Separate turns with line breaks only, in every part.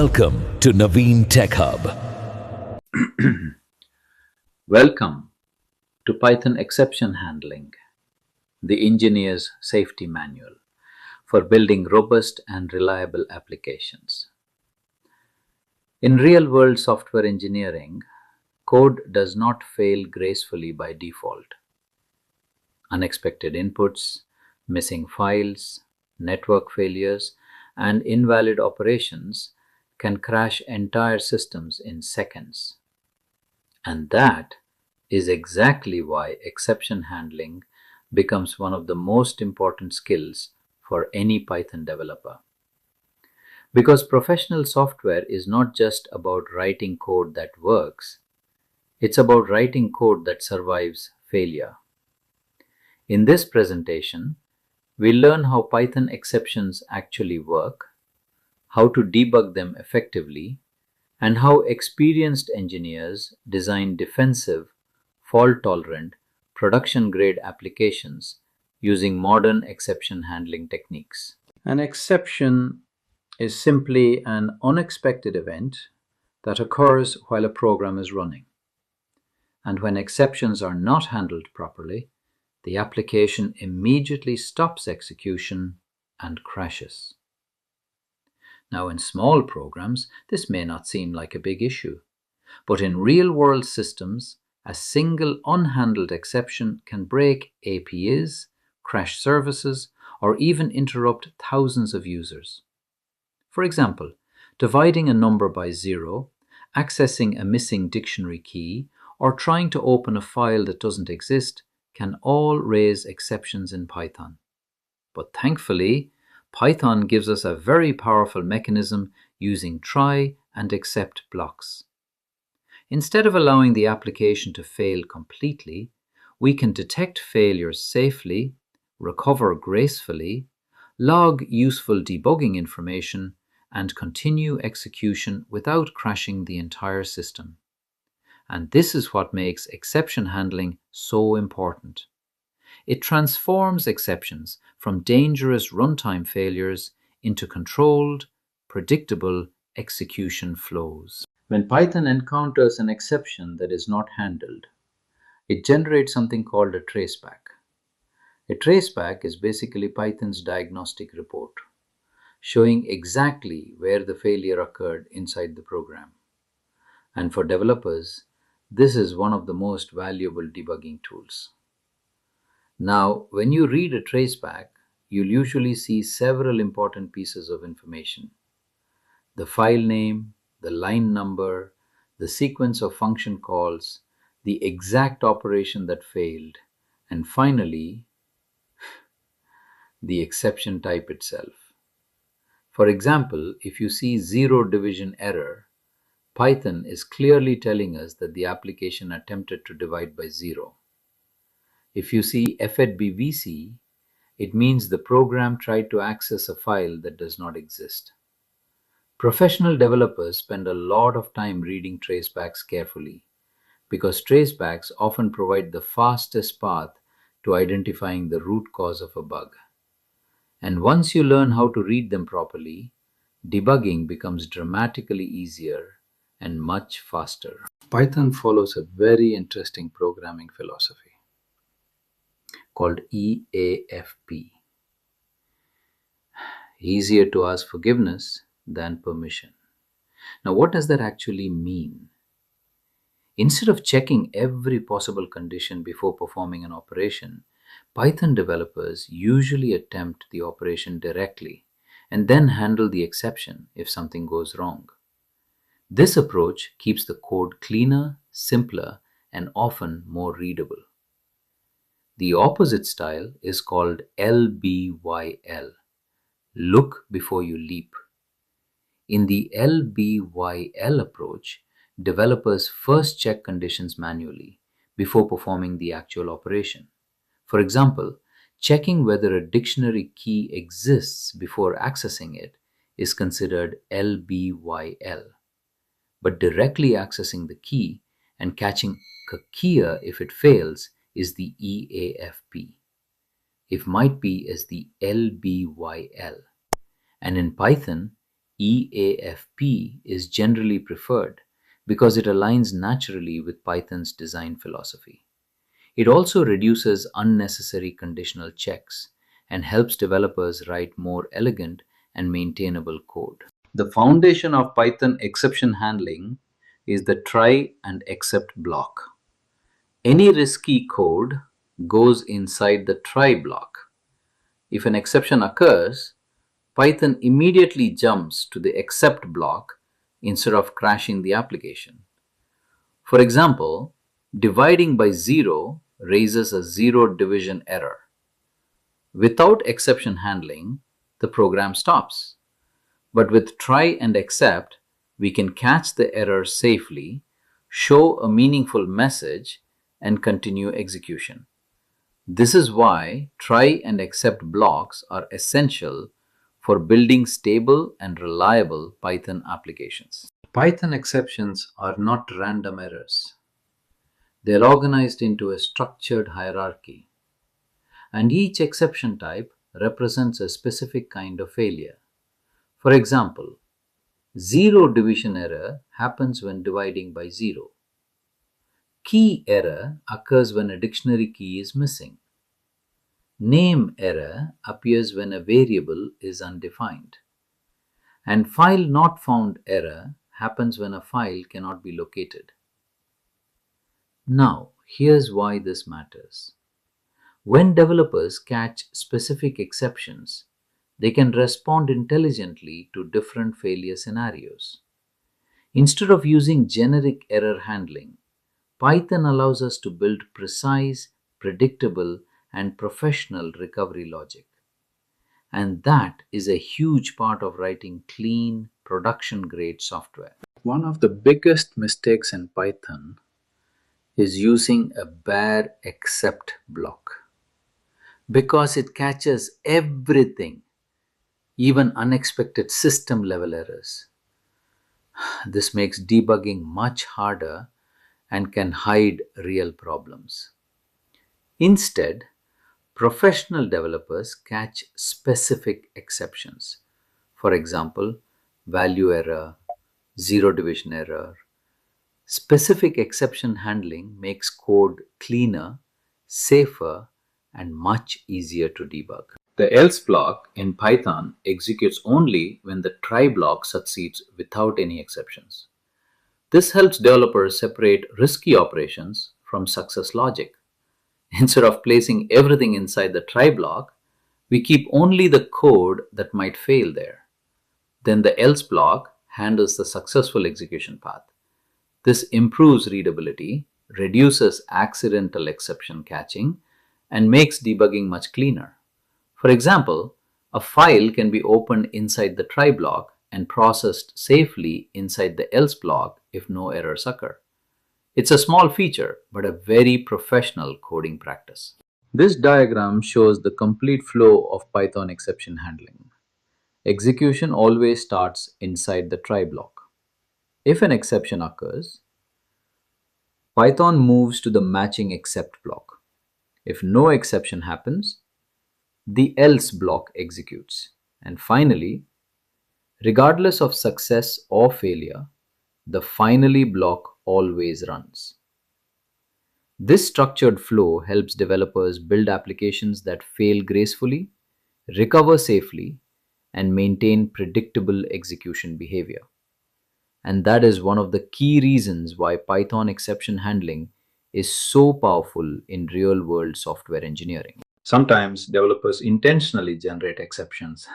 Welcome to Naveen Tech Hub.
Welcome to Python Exception Handling, the engineer's safety manual for building robust and reliable applications. In real-world software engineering, code does not fail gracefully by default. Unexpected inputs, missing files, network failures, and invalid operations can crash entire systems in seconds. And that is exactly why exception handling becomes one of the most important skills for any Python developer. Because professional software is not just about writing code that works, it's about writing code that survives failure. In this presentation, we'll learn how Python exceptions actually work, how to debug them effectively, and how experienced engineers design defensive, fault-tolerant, production-grade applications using modern exception handling techniques. An exception is simply an unexpected event that occurs while a program is running. And when exceptions are not handled properly, the application immediately stops execution and crashes. Now, in small programs, this may not seem like a big issue, but in real-world systems, a single unhandled exception can break APIs, crash services, or even interrupt thousands of users. For example, dividing a number by 0, accessing a missing dictionary key, or trying to open a file that doesn't exist can all raise exceptions in Python. But thankfully, Python gives us a very powerful mechanism using try and except blocks. Instead of allowing the application to fail completely, we can detect failures safely, recover gracefully, log useful debugging information, and continue execution without crashing the entire system. And this is what makes exception handling so important. It transforms exceptions from dangerous runtime failures into controlled, predictable execution flows. When Python encounters an exception that is not handled, it generates something called a traceback. A traceback is basically Python's diagnostic report, showing exactly where the failure occurred inside the program. And for developers, this is one of the most valuable debugging tools. Now, when you read a traceback, you'll usually see several important pieces of information: the file name, the line number, the sequence of function calls, the exact operation that failed, and finally, the exception type itself. For example, if you see zero division error, Python is clearly telling us that the application attempted to divide by 0. If you see FATBVC, it means the program tried to access a file that does not exist. Professional developers spend a lot of time reading tracebacks carefully because tracebacks often provide the fastest path to identifying the root cause of a bug. And once you learn how to read them properly, debugging becomes dramatically easier and much faster. Python follows a very interesting programming philosophy called EAFP. Easier to ask forgiveness than permission. Now, what does that actually mean? Instead of checking every possible condition before performing an operation, Python developers usually attempt the operation directly and then handle the exception if something goes wrong. This approach keeps the code cleaner, simpler, and often more readable. The opposite style is called LBYL, look before you leap. In the LBYL approach, developers first check conditions manually before performing the actual operation. For example, checking whether a dictionary key exists before accessing it is considered LBYL. But directly accessing the key and catching a keyer if it fails is the EAFP. It might be as the LBYL. And in Python, EAFP is generally preferred because it aligns naturally with Python's design philosophy. It also reduces unnecessary conditional checks and helps developers write more elegant and maintainable code. The foundation of Python exception handling is the try and except block. Any risky code goes inside the try block. If an exception occurs, Python immediately jumps to the except block instead of crashing the application. For example, dividing by 0 raises a zero division error. Without exception handling, the program stops. But with try and except, we can catch the error safely, show a meaningful message, and continue execution. This is why try and except blocks are essential for building stable and reliable Python applications. Python exceptions are not random errors. They are organized into a structured hierarchy, and each exception type represents a specific kind of failure. For example, zero division error happens when dividing by 0. Key error occurs when a dictionary key is missing. Name error appears when a variable is undefined. And file not found error happens when a file cannot be located. Now, here's why this matters. When developers catch specific exceptions, they can respond intelligently to different failure scenarios. Instead of using generic error handling, Python allows us to build precise, predictable, and professional recovery logic. And that is a huge part of writing clean, production-grade software. One of the biggest mistakes in Python is using a bare except block, because it catches everything, even unexpected system-level errors. This makes debugging much harder and can hide real problems. Instead, professional developers catch specific exceptions. For example, value error, zero division error. Specific exception handling makes code cleaner, safer, and much easier to debug. The else block in Python executes only when the try block succeeds without any exceptions. This helps developers separate risky operations from success logic. Instead of placing everything inside the try block, we keep only the code that might fail there. Then the else block handles the successful execution path. This improves readability, reduces accidental exception catching, and makes debugging much cleaner. For example, a file can be opened inside the try block and processed safely inside the else block if no errors occur. It's a small feature, but a very professional coding practice. This diagram shows the complete flow of Python exception handling. Execution always starts inside the try block. If an exception occurs, Python moves to the matching except block. If no exception happens, the else block executes. And finally, regardless of success or failure, the finally block always runs. This structured flow helps developers build applications that fail gracefully, recover safely, and maintain predictable execution behavior. And that is one of the key reasons why Python exception handling is so powerful in real-world software engineering. Sometimes developers intentionally generate exceptions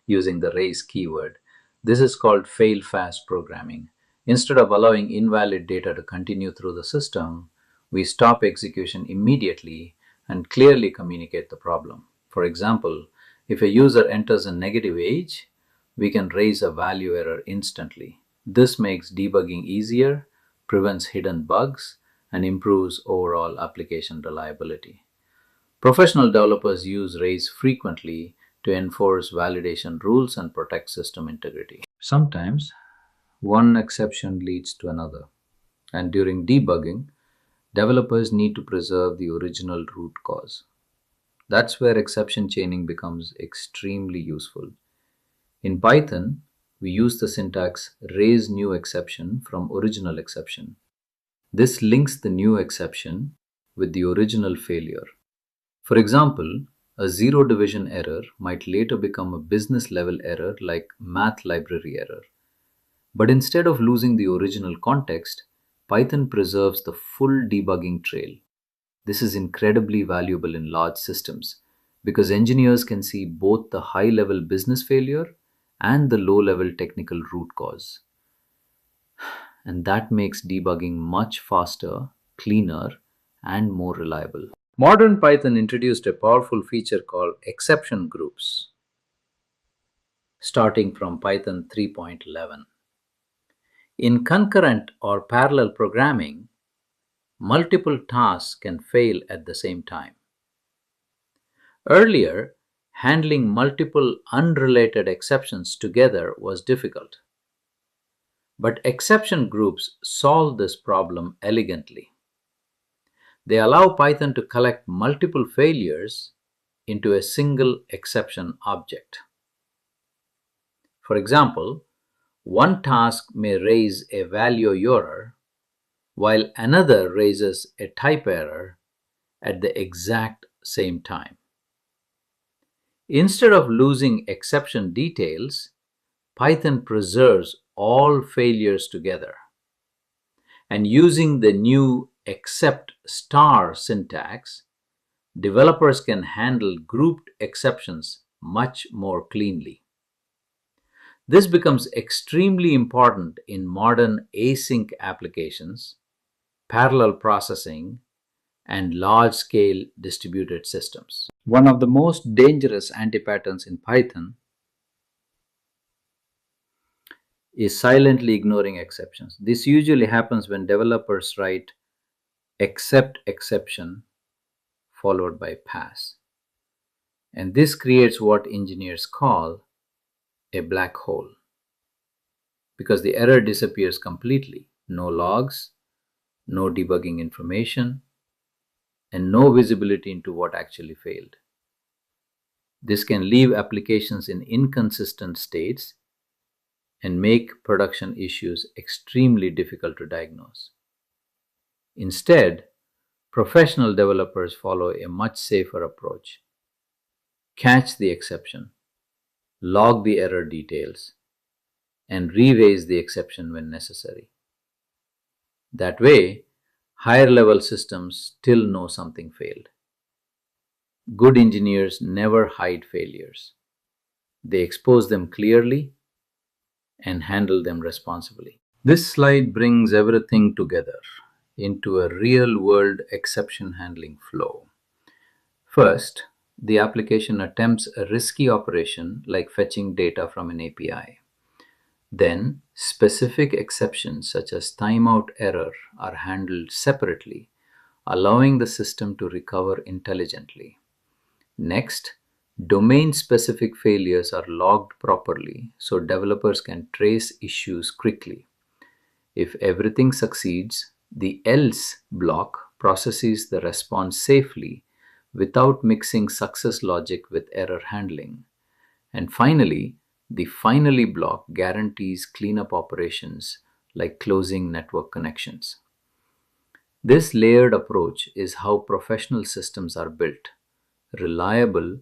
using the raise keyword. This is called fail-fast programming. Instead of allowing invalid data to continue through the system, we stop execution immediately and clearly communicate the problem. For example, if a user enters a negative age, we can raise a value error instantly. This makes debugging easier, prevents hidden bugs, and improves overall application reliability. Professional developers use raise frequently to enforce validation rules and protect system integrity. Sometimes, one exception leads to another, and during debugging, developers need to preserve the original root cause. That's where exception chaining becomes extremely useful. In Python, we use the syntax raise new exception from original exception. This links the new exception with the original failure. For example, a zero division error might later become a business level error like math library error. But instead of losing the original context, Python preserves the full debugging trail. This is incredibly valuable in large systems because engineers can see both the high level business failure and the low level technical root cause. And that makes debugging much faster, cleaner, and more reliable. Modern Python introduced a powerful feature called exception groups, starting from Python 3.11. In concurrent or parallel programming, multiple tasks can fail at the same time. Earlier, handling multiple unrelated exceptions together was difficult. But exception groups solve this problem elegantly. They allow Python to collect multiple failures into a single exception object. For example, one task may raise a value error while another raises a type error at the exact same time. Instead of losing exception details, Python preserves all failures together. And using the new except star syntax, developers can handle grouped exceptions much more cleanly. This becomes extremely important in modern async applications, parallel processing, and large-scale distributed systems. One of the most dangerous anti-patterns in Python is silently ignoring exceptions. This usually happens when developers write except exception followed by pass. And this creates what engineers call a black hole because the error disappears completely. No logs, no debugging information, and no visibility into what actually failed. This can leave applications in inconsistent states and make production issues extremely difficult to diagnose. Instead, professional developers follow a much safer approach. Catch the exception, log the error details, and re-raise the exception when necessary. That way, higher level systems still know something failed. Good engineers never hide failures. They expose them clearly and handle them responsibly. This slide brings everything together into a real-world exception handling flow. First, the application attempts a risky operation like fetching data from an API. Then, specific exceptions such as timeout error are handled separately, allowing the system to recover intelligently. Next, domain-specific failures are logged properly so developers can trace issues quickly. If everything succeeds, the else block processes the response safely without mixing success logic with error handling. And finally, the finally block guarantees cleanup operations like closing network connections. This layered approach is how professional systems are built: reliable,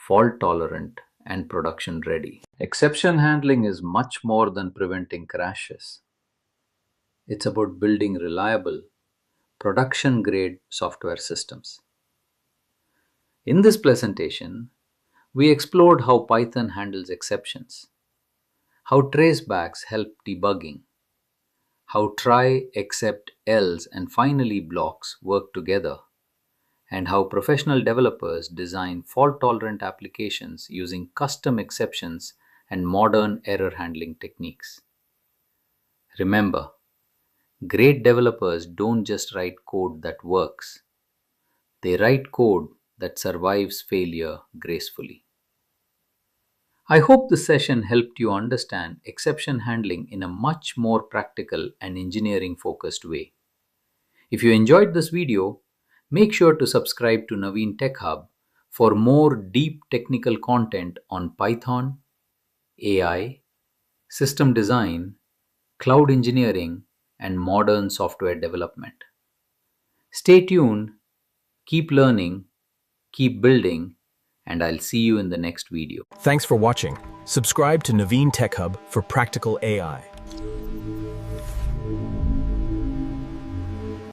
fault-tolerant, and production-ready. Exception handling is much more than preventing crashes. It's about building reliable, production-grade software systems. In this presentation, we explored how Python handles exceptions, how tracebacks help debugging, how try, except, else, and finally blocks work together, and how professional developers design fault-tolerant applications using custom exceptions and modern error handling techniques. Remember, great developers don't just write code that works. They write code that survives failure gracefully. I hope this session helped you understand exception handling in a much more practical and engineering-focused way. If you enjoyed this video, make sure to subscribe to Naveen Tech Hub for more deep technical content on Python, AI, system design, cloud engineering, and modern software development. Stay tuned, keep learning, keep building, and I'll see you in the next video.
Thanks for watching. Subscribe to Naveen Tech Hub for practical AI.